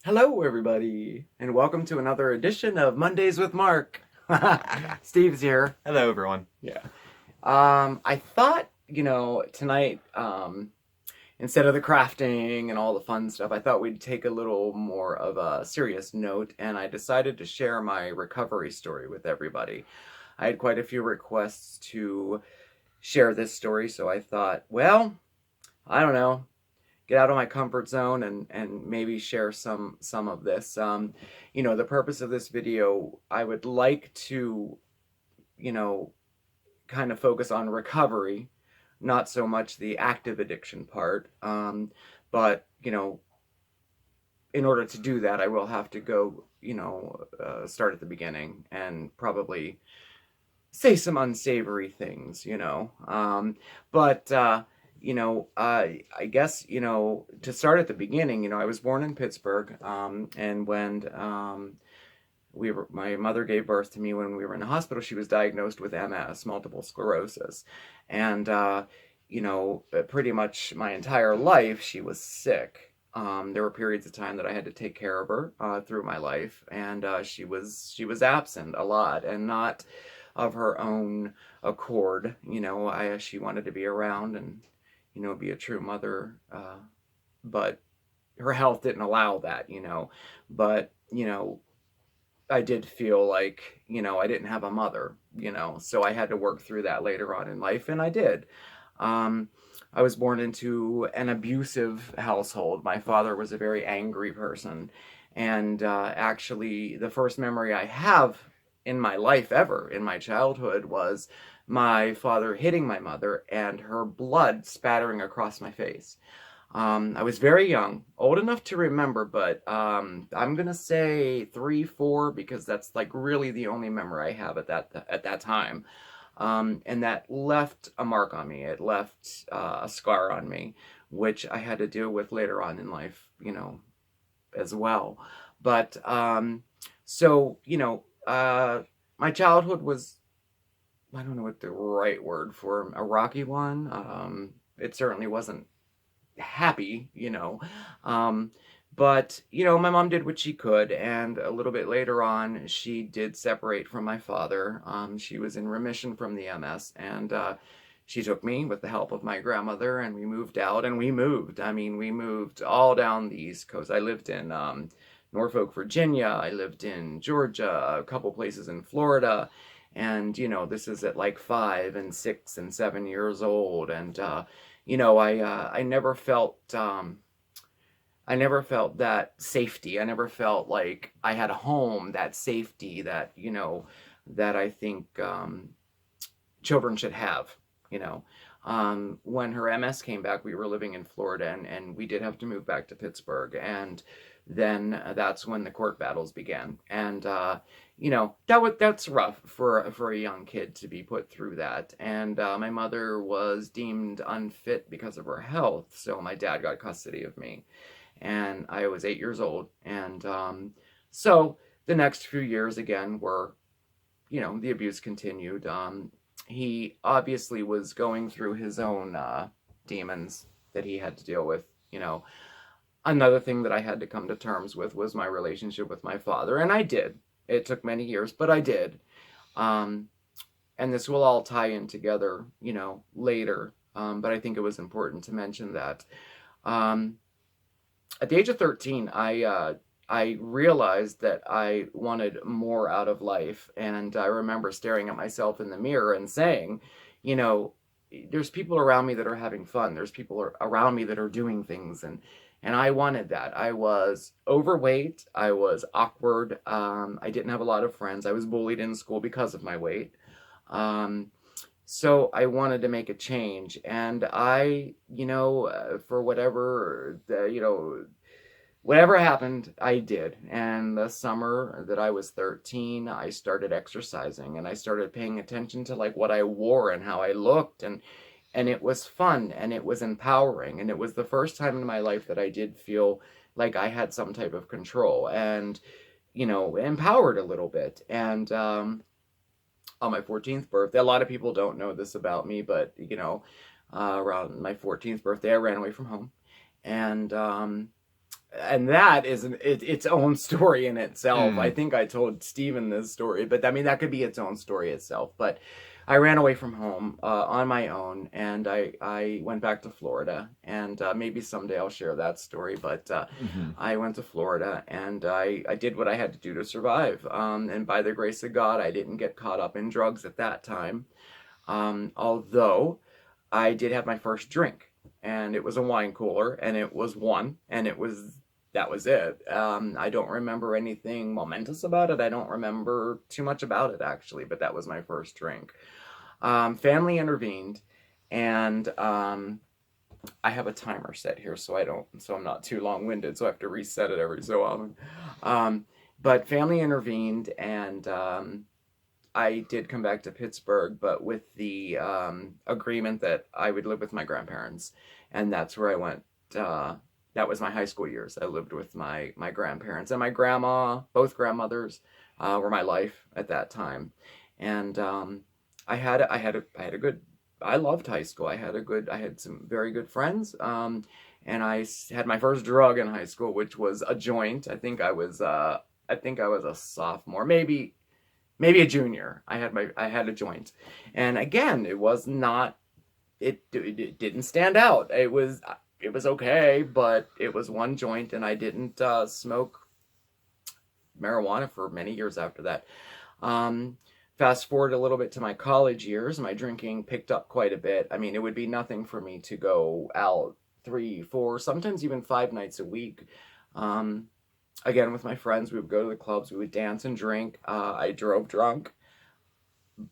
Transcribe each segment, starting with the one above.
Hello, everybody, and welcome to another edition of Mondays with Mark. Steve's here. Hello, everyone. Yeah. I thought, tonight, instead of the crafting and all the fun stuff, I thought we'd take a little more of a serious note, and I decided to share my recovery story with everybody. I had quite a few requests to share this story, so I thought, well, I don't know, get out of my comfort zone and maybe share some of this. The purpose of this video, I would like to, you know, kind of focus on recovery, not so much the active addiction part. But in order to do that, I will have to go, start at the beginning and probably say some unsavory things, but I guess, to start at the beginning, I was born in Pittsburgh, and when my mother gave birth to me when we were in the hospital, she was diagnosed with MS, multiple sclerosis, and pretty much my entire life she was sick. There were periods of time that I had to take care of her through my life, and she was absent a lot, and not of her own accord. She wanted to be around and be a true mother, but her health didn't allow that. But I did feel like I didn't have a mother. So I had to work through that later on in life, and I did. Um, I was born into an abusive household. My father was a very angry person, and actually, the first memory I have in my life ever, in my childhood, was my father hitting my mother and her blood spattering across my face. I was very young, old enough to remember, but I'm gonna say 3, 4, because that's like really the only memory I have at that time. And that left a mark on me. It left a scar on me, which I had to deal with later on in life, as well. But so my childhood was, I don't know what the right word for a rocky one. It certainly wasn't happy, Um, but my mom did what she could, and a little bit later on, she did separate from my father. She was in remission from the MS, and she took me with the help of my grandmother, and we moved out, and we moved. I mean, we moved all down the East Coast. I lived in Norfolk, Virginia. I lived in Georgia, a couple places in Florida. And, this is at like 5 and 6 and 7 years old. And, I never felt, I never felt that safety. I never felt like I had a home, that safety that, that I think children should have, you know. When her MS came back, we were living in Florida, and we did have to move back to Pittsburgh. And then that's when the court battles began. And, that's rough for a young kid to be put through that. And my mother was deemed unfit because of her health. So my dad got custody of me. And I was 8 years old. And so the next few years, again, were, the abuse continued. He obviously was going through his own demons that he had to deal with. Another thing that I had to come to terms with was my relationship with my father, and I did. It took many years, but I did. Um, and this will all tie in together, later. But I think it was important to mention that. Um, at the age of 13, I realized that I wanted more out of life. And I remember staring at myself in the mirror and saying, you know, there's people around me that are having fun. There's people around me that are doing things. And I wanted that. I was overweight. I was awkward. I didn't have a lot of friends. I was bullied in school because of my weight. Um, so I wanted to make a change. And I, for whatever happened, I did. And the summer that I was 13, I started exercising, and I started paying attention to like what I wore and how I looked, and it was fun, and it was empowering, and it was the first time in my life that I did feel like I had some type of control and empowered a little bit. And on my 14th birthday, a lot of people don't know this about me, but around my 14th birthday, I ran away from home, and and that is its own story in itself. I Mm. think I told Steven this story, but I mean that could be its own story itself. But I ran away from home on my own, and I went back to Florida, and maybe someday I'll share that story. But Hmm. I went to Florida, and I did what I had to do to survive. And by the grace of God, I didn't get caught up in drugs at that time. Although I did have my first drink, and it was a wine cooler, and it was one, and it was that was it. I don't remember anything momentous about it. I don't remember too much about it actually, but that was my first drink. Family intervened, and I have a timer set here, so I'm not too long-winded, so I have to reset it every so often. Um, but family intervened, and I did come back to Pittsburgh, but with the agreement that I would live with my grandparents, and that's where I went. That was my high school years. I lived with my grandparents and my grandma. Both grandmothers were my life at that time, and I had a good. I loved high school. I had some very good friends. And had my first drug in high school, which was a joint. I think I was a sophomore, maybe a junior. I had a joint, and again, it didn't stand out. It was okay, but it was one joint, and I didn't smoke marijuana for many years after that. Um, Fast forward a little bit to my college years, my drinking picked up quite a bit. I mean, it would be nothing for me to go out 3, 4, sometimes even 5 nights a week. Um, Again, with my friends, we would go to the clubs, we would dance and drink. I drove drunk.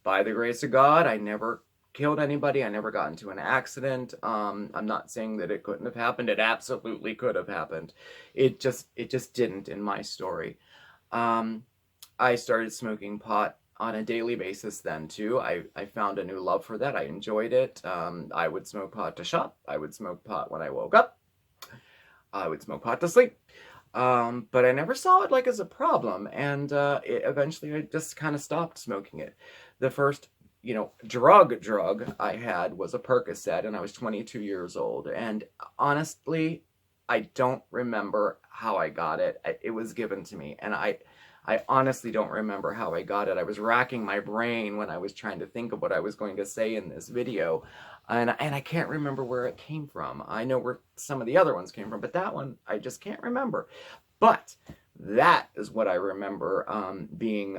By the grace of God, I never killed anybody. I never got into an accident. I'm not saying that it couldn't have happened. It absolutely could have happened. It just didn't in my story. Um, I started smoking pot on a daily basis then too. I found a new love for that. I enjoyed it. I would smoke pot to shop. I would smoke pot when I woke up. I would smoke pot to sleep. But I never saw it like as a problem, and eventually I just kind of stopped smoking it. The first, drug I had was a Percocet, and I was 22 years old. And honestly, I don't remember how I got it. It was given to me, and I honestly don't remember how I got it. I was racking my brain when I was trying to think of what I was going to say in this video, and I can't remember where it came from. I know where some of the other ones came from, but that one I just can't remember. But that is what I remember being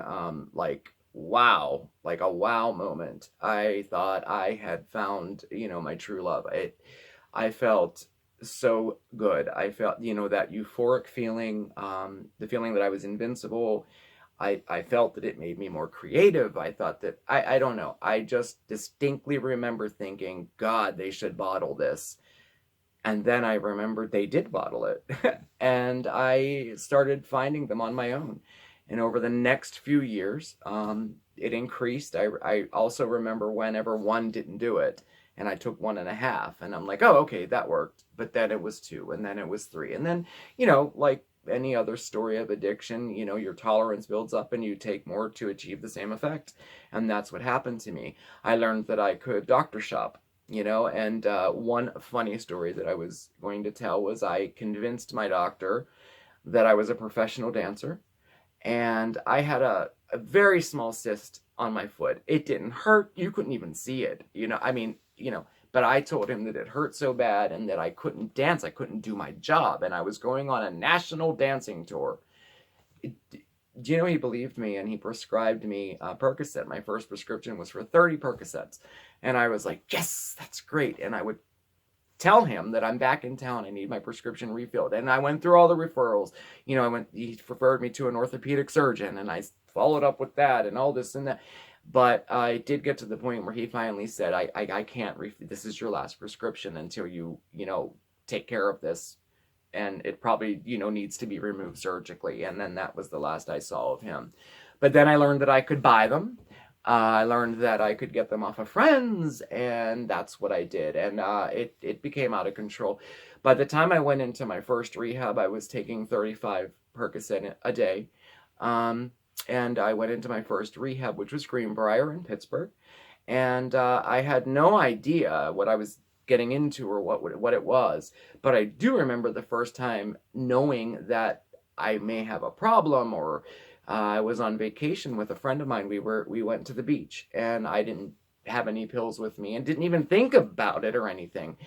like wow, like a wow moment. I thought I had found, my true love. I felt so good. I felt, that euphoric feeling, the feeling that I was invincible. I felt that it made me more creative. I thought that, I don't know. I just distinctly remember thinking, God, they should bottle this. And then I remembered they did bottle it. And I started finding them on my own. And over the next few years, it increased. I also remember whenever one didn't do it, and I took 1.5, and I'm like, oh, okay, that worked. But then it was 2, and then it was 3. And then, like any other story of addiction, your tolerance builds up and you take more to achieve the same effect. And that's what happened to me. I learned that I could doctor shop. And one funny story that I was going to tell was I convinced my doctor that I was a professional dancer, and I had a very small cyst on my foot. It didn't hurt. You couldn't even see it. I mean, but I told him that it hurt so bad and that I couldn't dance. I couldn't do my job. And I was going on a national dancing tour. Do you know he believed me and he prescribed me Percocet? My first prescription was for 30 Percocets. And I was like, yes, that's great. And I would tell him that I'm back in town. I need my prescription refilled. And I went through all the referrals. He referred me to an orthopedic surgeon, and I followed up with that and all this and that. But I did get to the point where he finally said, I can't, this is your last prescription until take care of this. And it probably, needs to be removed surgically. And then that was the last I saw of him. But then I learned that I could buy them. I learned that I could get them off of friends, and that's what I did. And it became out of control. By the time I went into my first rehab, I was taking 35 Percocet a day. And I went into my first rehab, which was Greenbrier in Pittsburgh. And I had no idea what I was getting into or what it was. But I do remember the first time knowing that I may have a problem, or I was on vacation with a friend of mine. We went to the beach, and I didn't have any pills with me and didn't even think about it or anything.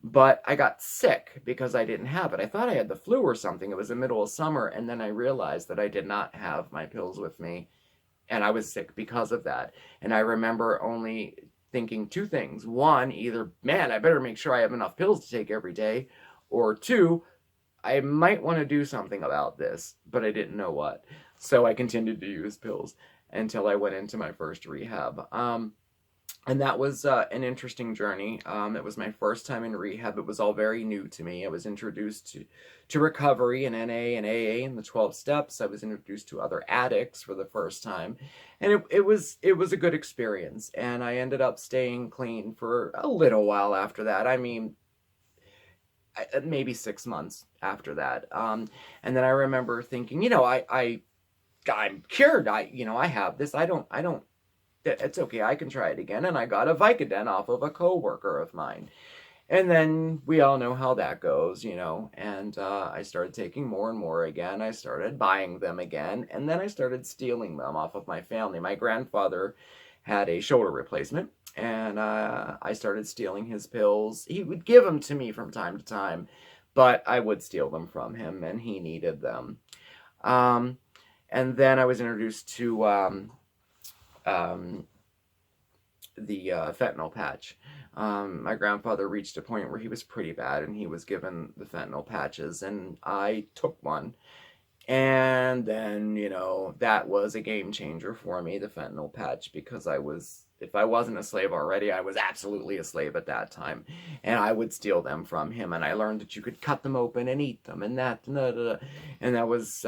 But I got sick because I didn't have it. I thought I had the flu or something. It was the middle of summer, and then I realized that I did not have my pills with me, and I was sick because of that. And I remember only thinking two things. One, either, man, I better make sure I have enough pills to take every day, or two, I might want to do something about this, but I didn't know what. So I continued to use pills until I went into my first rehab. And that was an interesting journey. It was my first time in rehab. It was all very new to me. I was introduced to recovery and NA and AA and the 12 steps. I was introduced to other addicts for the first time. And it was a good experience. And I ended up staying clean for a little while after that. I mean, maybe 6 months after that. And then I remember thinking, I'm cured. I have this. I don't, it's okay, I can try it again. And I got a Vicodin off of a coworker of mine. And then we all know how that goes, and I started taking more and more again. I started buying them again, and then I started stealing them off of my family. My grandfather had a shoulder replacement, and I started stealing his pills. He would give them to me from time to time, but I would steal them from him, and he needed them. And then I was introduced to the fentanyl patch. My grandfather reached a point where he was pretty bad, and he was given the fentanyl patches, and I took one. And then, that was a game changer for me, the fentanyl patch, because if I wasn't a slave already, I was absolutely a slave at that time. And I would steal them from him, and I learned that you could cut them open and eat them, and that, and that was,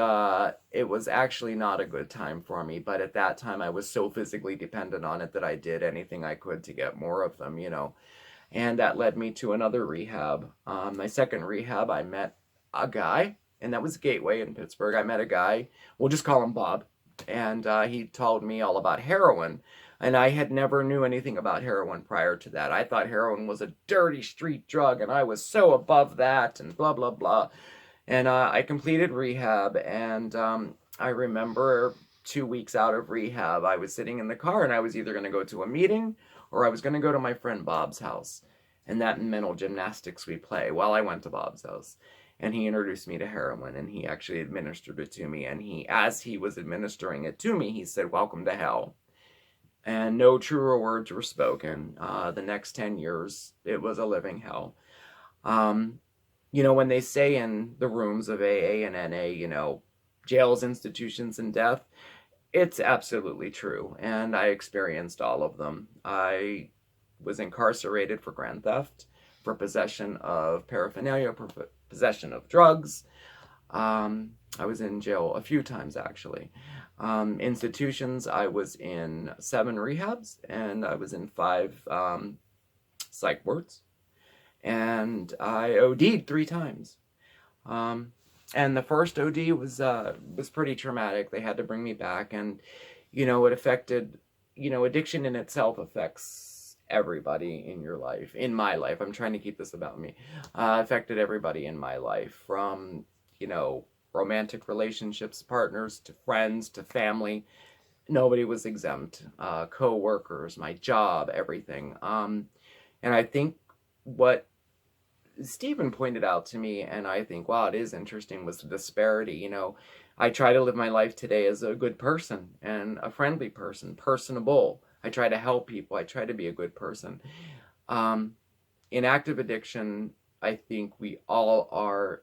it was actually not a good time for me. But at that time, I was so physically dependent on it that I did anything I could to get more of them, And that led me to another rehab. My second rehab, I met a guy, and that was Gateway in Pittsburgh. I met a guy, we'll just call him Bob, and he told me all about heroin. And I had never knew anything about heroin prior to that. I thought heroin was a dirty street drug, and I was so above that, and blah, blah, blah. And I completed rehab, and I remember 2 weeks out of rehab, I was sitting in the car, and I was either going to go to a meeting, or I was going to go to my friend Bob's house. And that mental gymnastics we play while I went to Bob's house. And he introduced me to heroin, and he actually administered it to me. And as he was administering it to me, he said, "Welcome to hell." And no truer words were spoken. The next 10 years, it was a living hell. When they say in the rooms of AA and NA, jails, institutions, and death, it's absolutely true. And I experienced all of them. I was incarcerated for grand theft, for possession of paraphernalia, possession of drugs. I was in jail a few times, actually. Institutions, I was in 7 rehabs, and I was in 5 psych wards. And I OD'd 3 times. And the first OD was pretty traumatic. They had to bring me back, and it affected, addiction in itself affects everybody in your life, in my life. I'm trying to keep this about me. Affected everybody in my life, from romantic relationships, partners, to friends, to family. Nobody was exempt. Co-workers, my job, everything. And I think what Stephen pointed out to me, and I think, wow, it is interesting, was the disparity. I try to live my life today as a good person and a friendly person, personable. I try to help people. I try to be a good person. In active addiction, I think we all are,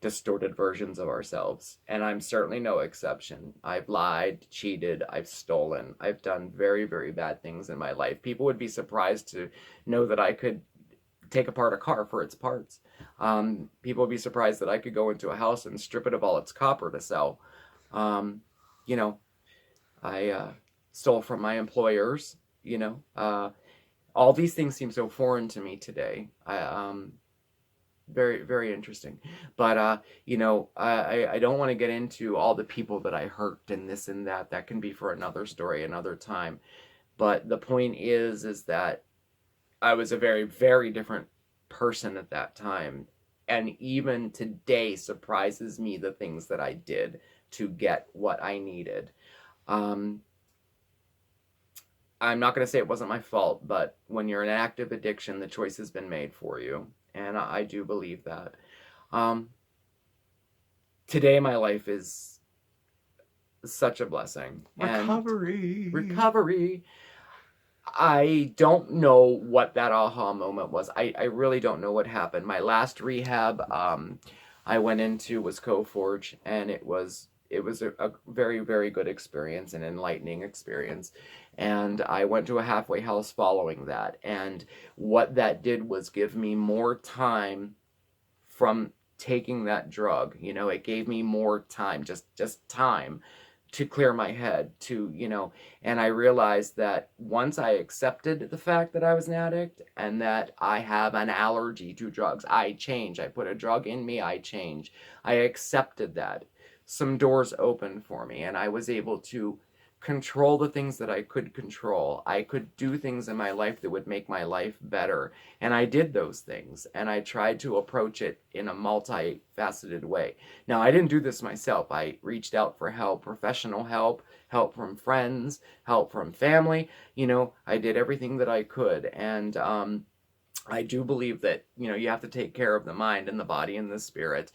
distorted versions of ourselves. And I'm certainly no exception. I've lied, cheated, I've stolen. I've done very, very bad things in my life. People would be surprised to know that I could take apart a car for its parts. People would be surprised that I could go into a house and strip it of all its copper to sell. I stole from my employers. All these things seem so foreign to me today. Very, very interesting. But, I don't want to get into all the people that I hurt and this and that. That can be for another story, another time. But the point is that I was a very, very different person at that time. And even today surprises me the things that I did to get what I needed. I'm not going to say it wasn't my fault, but when you're in an active addiction, the choice has been made for you. And I do believe that. Today, my life is such a blessing. Recovery. Recovery. I don't know what that aha moment was. I really don't know what happened. My last rehab I went into was Coforge, and it was a very, very good experience, an enlightening experience. And I went to a halfway house following that. And what that did was give me more time from taking that drug. You know, it gave me more time, just time to clear my head, to, you know, and I realized that once I accepted the fact that I was an addict and that I have an allergy to drugs, I change. I put a drug in me, I change. I accepted that. Some doors opened for me, and I was able to control the things that I could control. I could do things in my life that would make my life better. And I did those things, and I tried to approach it in a multifaceted way. Now, I didn't do this myself. I reached out for help, professional help, help from friends, help from family. You know, I did everything that I could. And I do believe that, you know, you have to take care of the mind and the body and the spirit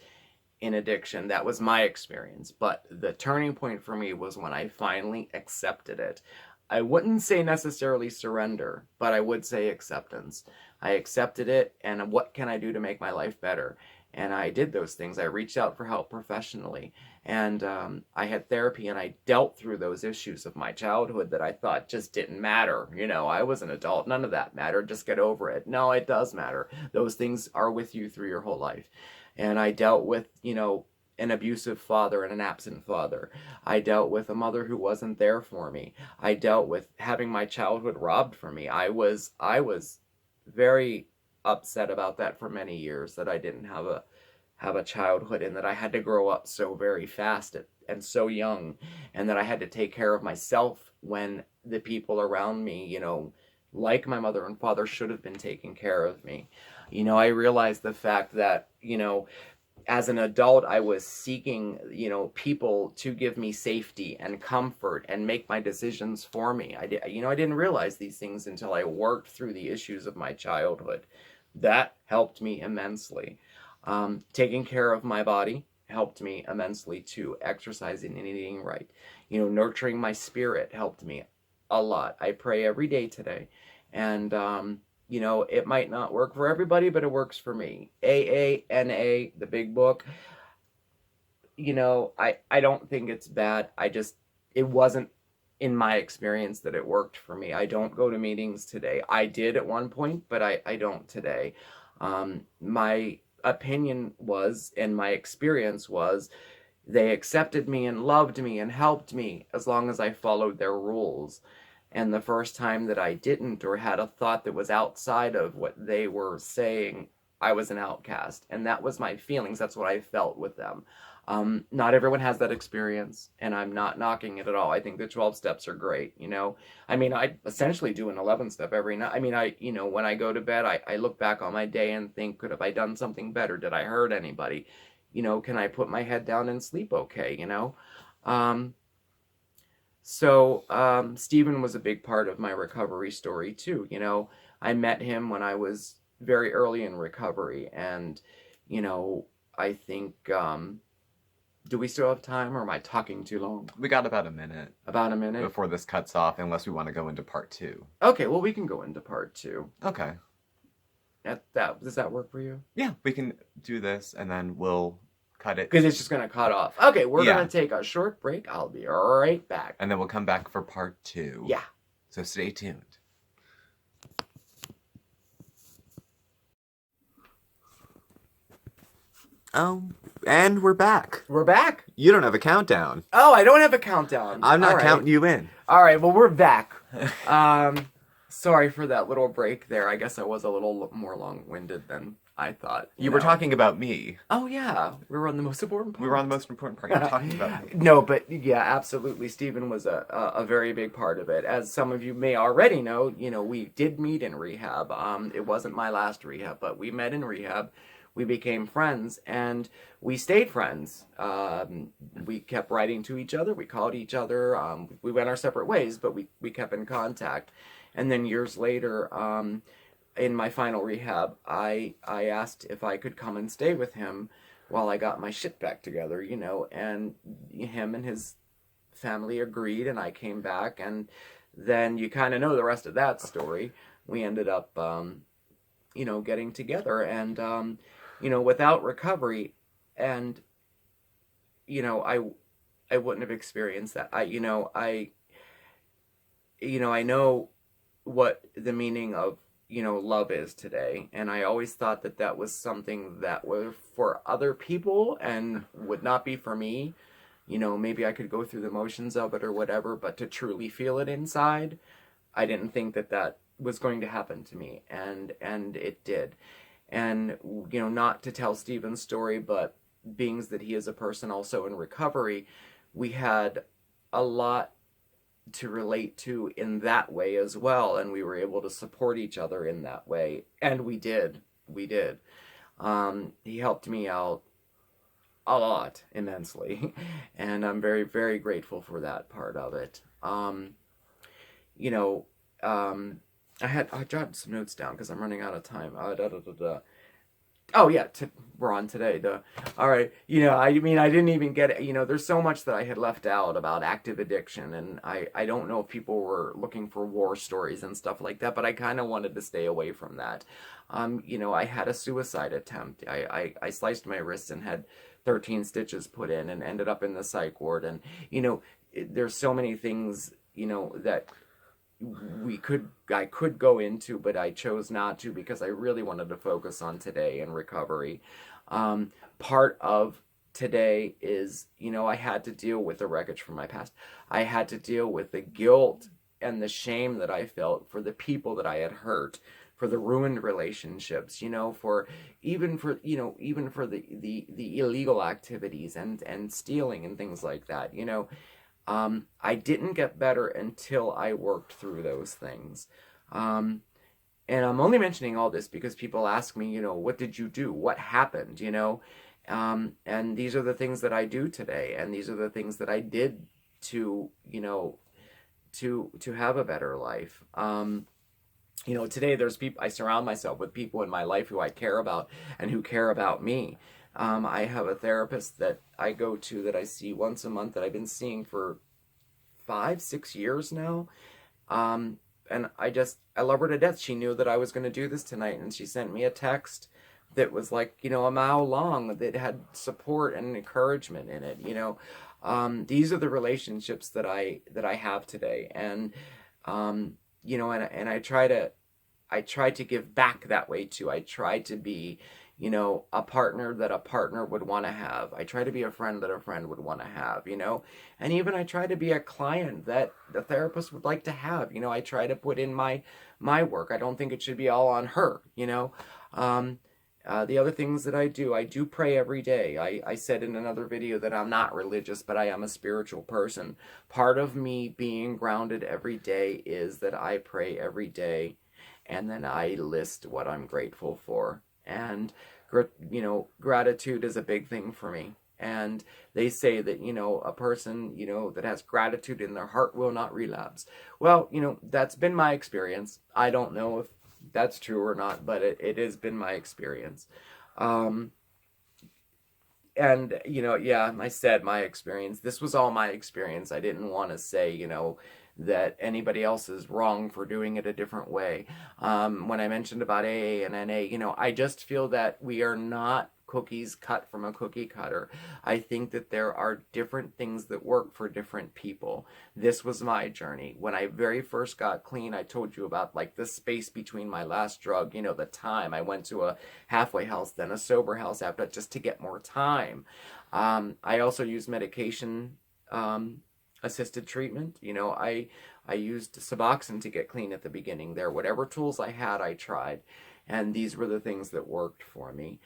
in addiction. That was my experience. But the turning point for me was when I finally accepted it. I wouldn't say necessarily surrender, but I would say acceptance. I accepted it, and what can I do to make my life better? And I did those things. I reached out for help professionally, and I had therapy, and I dealt through those issues of my childhood that I thought just didn't matter. You know, I was an adult. None of that mattered. Just get over it. No, it does matter. Those things are with you through your whole life. And I dealt with, you know, an abusive father and an absent father. I dealt with a mother who wasn't there for me. I dealt with having my childhood robbed from me. I was very upset about that for many years, that I didn't have a childhood, and that I had to grow up so very fast and so young, and that I had to take care of myself when the people around me, you know, like my mother and father, should have been taking care of me. You know, I realized the fact that, you know, as an adult, I was seeking, you know, people to give me safety and comfort and make my decisions for me. I didn't realize these things until I worked through the issues of my childhood. That helped me immensely. Taking care of my body helped me immensely too. Exercising and eating right. You know, nurturing my spirit helped me a lot. I pray every day today. And, you know, it might not work for everybody, but it works for me. AA, the big book. You know, I don't think it's bad. It wasn't in my experience that it worked for me. I don't go to meetings today. I did at one point, but I don't today. My opinion was, and my experience was, they accepted me and loved me and helped me as long as I followed their rules. And the first time that I didn't, or had a thought that was outside of what they were saying, I was an outcast. And that was my feelings. That's what I felt with them. Not everyone has that experience, and I'm not knocking it at all. I think the 12 steps are great, you know. I mean, I essentially do an 11 step every night. I mean, you know, when I go to bed, I look back on my day and think, could have I done something better? Did I hurt anybody? You know, can I put my head down and sleep okay, you know? So Stephen was a big part of my recovery story too. You know, I met him when I was very early in recovery, and, you know, I think, do we still have time, or am I talking too long? We got about a minute. About a minute? Before this cuts off, unless we want to go into part 2. Okay, well, we can go into part 2. Okay. Does that work for you? Yeah, we can do this, and then we'll cut it. Because it's just going to cut off. Okay, we're going to take a short break. I'll be right back. And then we'll come back for part 2. Yeah. So stay tuned. Oh, and we're back. We're back? You don't have a countdown. Oh, I don't have a countdown. I'm not counting you in. All right, well, we're back. Sorry for that little break there. I guess I was a little more long-winded than I thought. You were talking about me. Oh, yeah. We were on the most important part. We were on the most important part. You're talking about me. No, but yeah, absolutely. Stephen was a very big part of it. As some of you may already know, we did meet in rehab. It wasn't my last rehab, but we met in rehab. We became friends, and we stayed friends. We kept writing to each other. We called each other. We went our separate ways, but we kept in contact. And then years later, in my final rehab, I asked if I could come and stay with him while I got my shit back together, and him and his family agreed, and I came back, and then you kind of know the rest of that story. We ended up, getting together, and, without recovery, and, I wouldn't have experienced that. I know what the meaning of love is today, and I always thought that was something that was for other people and would not be for me. Maybe I could go through the motions of it or whatever, but to truly feel it inside, I didn't think that was going to happen to me, and it did. And not to tell Stephen's story, but being that he is a person also in recovery, we had a lot to relate to in that way as well, and we were able to support each other in that way, and we did. He helped me out a lot, immensely, and I'm very, very grateful for that part of it. I jotted some notes down because I'm running out of time. Oh yeah, we're on today. All right. I didn't even get it. There's so much that I had left out about active addiction, and I don't know if people were looking for war stories and stuff like that, but I kind of wanted to stay away from that. I had a suicide attempt. I sliced my wrist and had 13 stitches put in and ended up in the psych ward, and there's so many things that I could go into, but I chose not to because I really wanted to focus on today and recovery. Part of today is, I had to deal with the wreckage from my past. I had to deal with the guilt and the shame that I felt for the people that I had hurt, for the ruined relationships, for the illegal activities and stealing and things like that, I didn't get better until I worked through those things. And I'm only mentioning all this because people ask me, what did you do? What happened? And these are the things that I do today. And these are the things that I did to have a better life. Today there's people, I surround myself with people in my life who I care about and who care about me. I have a therapist that I go to that I see once a month that I've been seeing for 5-6 years now. And I love her to death. She knew that I was going to do this tonight, and she sent me a text that was like, a mile long, that had support and encouragement in it. These are the relationships that I have today. And, and I try to give back that way too. I try to be, a partner that a partner would want to have. I try to be a friend that a friend would want to have, and even I try to be a client that the therapist would like to have. I try to put in my work. I don't think it should be all on her, the other things that I do pray every day. I said in another video that I'm not religious, but I am a spiritual person. Part of me being grounded every day is that I pray every day, and then I list what I'm grateful for. And, gratitude is a big thing for me. And they say that, a person, that has gratitude in their heart will not relapse. Well, that's been my experience. I don't know if that's true or not, but it has been my experience. And, I said my experience. This was all my experience. I didn't want to say, that anybody else is wrong for doing it a different way. When I mentioned about AA and NA, I just feel that we are not cookies cut from a cookie cutter. I think that there are different things that work for different people. This was my journey. When I very first got clean, I told you about like the space between my last drug, the time. I went to a halfway house, then a sober house after, just to get more time. I also used medication, assisted treatment. I used Suboxone to get clean at the beginning there. Whatever tools I had, I tried. and these were the things that worked for me.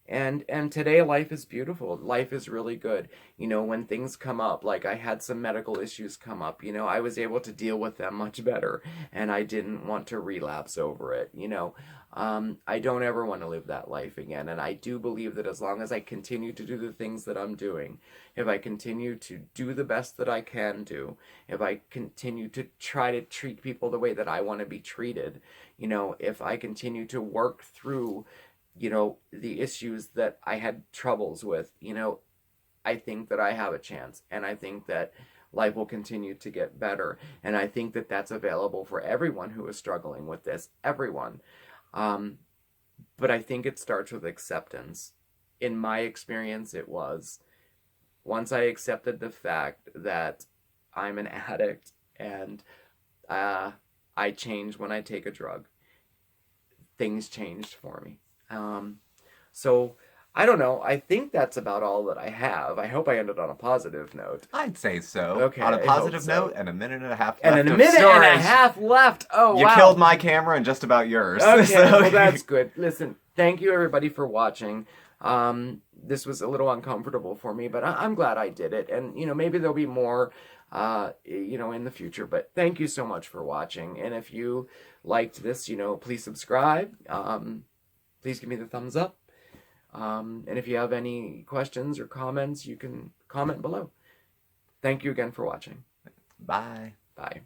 And today life is beautiful. Life is really good. You know, when things come up, like I had some medical issues come up, you know, I was able to deal with them much better, and I didn't want to relapse over it, you know. I don't ever want to live that life again, and I do believe that as long as I continue to do the things that I'm doing, if I continue to do the best that I can do, if I continue to try to treat people the way that I want to be treated, you know, if I continue to work through, you know, the issues that I had troubles with, you know, I think that I have a chance, and I think that life will continue to get better, and I think that that's available for everyone who is struggling with this, everyone. Um, but I think it starts with acceptance. In my experience, it was once I accepted the fact that I'm an addict and I change when I take a drug, things changed for me. So I don't know. I think that's about all that I have. I hope I ended on a positive note. I'd say so. Okay, On a I hope positive so. note, and a minute and a half And left in a of minute and a storage. half left. Oh, You wow. killed my camera and just about yours. Okay, So- well, that's good. Listen, thank you everybody for watching. This was a little uncomfortable for me, but I'm glad I did it. And, you know, maybe there'll be more, you know, in the future. But thank you so much for watching. And if you liked this, you know, please subscribe. Please give me the thumbs up. And if you have any questions or comments, you can comment below. Thank you again for watching. Bye. Bye.